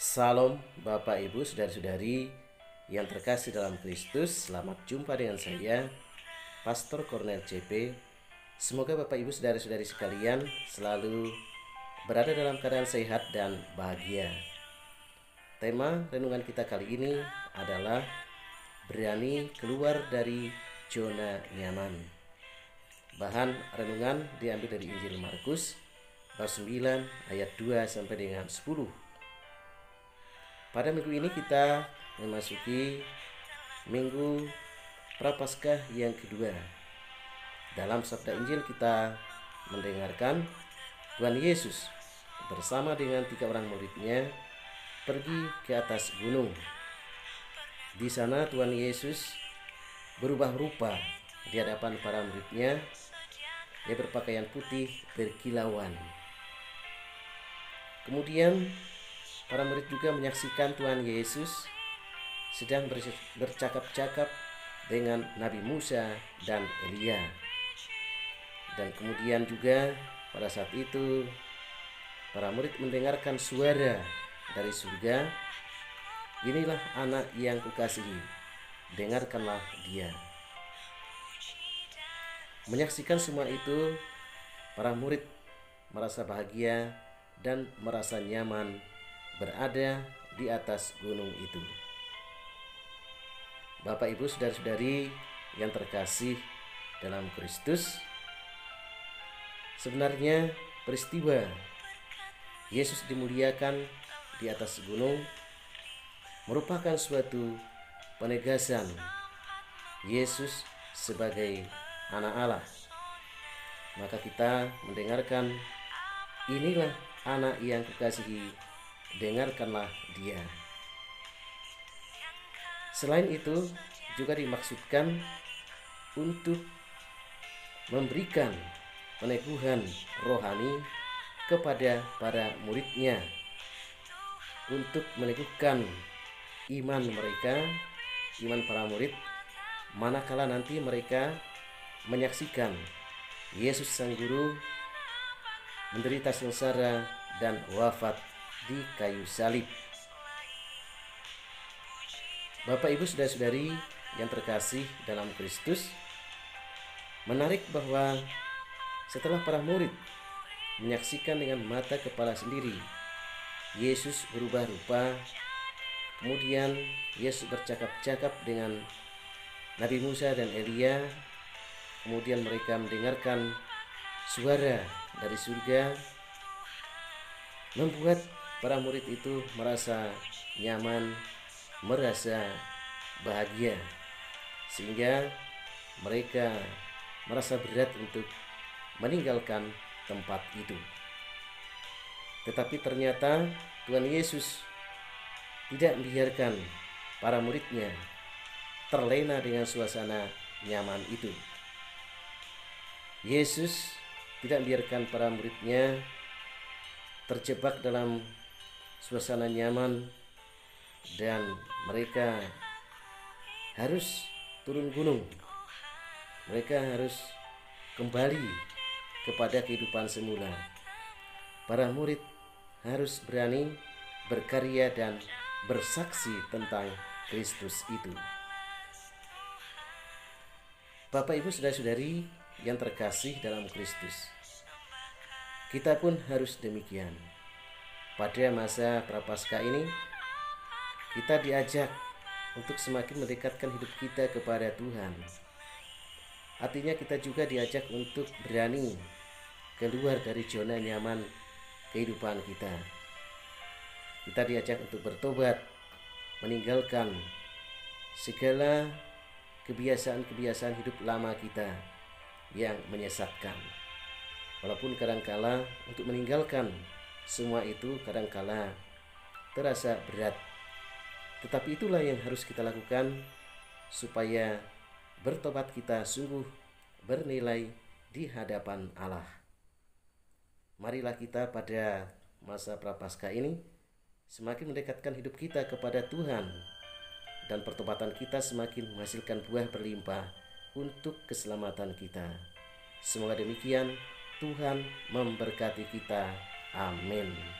Salam Bapak Ibu Saudara-saudari yang terkasih dalam Kristus. Selamat jumpa dengan saya Pastor Cornel CP. Semoga Bapak Ibu Saudara-saudari sekalian selalu berada dalam keadaan sehat dan bahagia. Tema renungan kita kali ini adalah berani keluar dari zona nyaman. Bahan renungan diambil dari Injil Markus bab 9 ayat 2 sampai dengan 10. Pada minggu ini kita memasuki minggu Prapaskah yang kedua. Dalam sabda Injil kita mendengarkan Tuhan Yesus bersama dengan 3 orang muridnya pergi ke atas gunung. Di sana Tuhan Yesus berubah rupa di hadapan para muridnya. Dia berpakaian putih berkilauan. Kemudian para murid juga menyaksikan Tuhan Yesus sedang bercakap-cakap dengan Nabi Musa dan Elia. Dan kemudian juga pada saat itu para murid mendengarkan suara dari surga, "Inilah anak yang kukasihi, dengarkanlah dia." Menyaksikan semua itu, para murid merasa bahagia dan merasa nyaman berada di atas gunung itu. Bapak Ibu Saudara-saudari yang terkasih dalam Kristus, sebenarnya peristiwa Yesus dimuliakan di atas gunung merupakan suatu penegasan Yesus sebagai anak Allah. Maka kita mendengarkan, "Inilah anak yang kukasihi, dengarkanlah dia." Selain itu juga dimaksudkan untuk memberikan peneguhan rohani kepada para muridnya, untuk meneguhkan iman mereka, iman para murid, manakala nanti mereka menyaksikan Yesus Sang Guru menderita sengsara dan wafat di kayu salib. Bapak Ibu Saudara-saudari yang terkasih dalam Kristus, menarik bahwa setelah para murid menyaksikan dengan mata kepala sendiri Yesus berubah rupa, kemudian Yesus bercakap-cakap dengan Nabi Musa dan Elia, kemudian mereka mendengarkan suara dari surga, membuat para murid itu merasa nyaman, merasa bahagia, sehingga mereka merasa berat untuk meninggalkan tempat itu. Tetapi ternyata Tuhan Yesus tidak membiarkan para muridnya terlena dengan suasana nyaman itu. Yesus tidak membiarkan para muridnya terjebak dalam suasana nyaman dan mereka harus turun gunung. Mereka harus kembali kepada kehidupan semula. Para murid harus berani berkarya dan bersaksi tentang Kristus itu. Bapak Ibu Saudara-saudari yang terkasih dalam Kristus, kita pun harus demikian. Pada masa Prapaskah ini kita diajak untuk semakin mendekatkan hidup kita kepada Tuhan. Artinya kita juga diajak untuk berani keluar dari zona nyaman kehidupan kita. Kita diajak untuk bertobat, meninggalkan segala kebiasaan-kebiasaan hidup lama kita yang menyesatkan. Walaupun kadangkala untuk meninggalkan semua itu kadangkala terasa berat, tetapi itulah yang harus kita lakukan supaya bertobat kita sungguh bernilai di hadapan Allah. Marilah kita pada masa Prapaskah ini semakin mendekatkan hidup kita kepada Tuhan, dan pertobatan kita semakin menghasilkan buah berlimpah untuk keselamatan kita. Semoga demikian. Tuhan memberkati kita. Amin.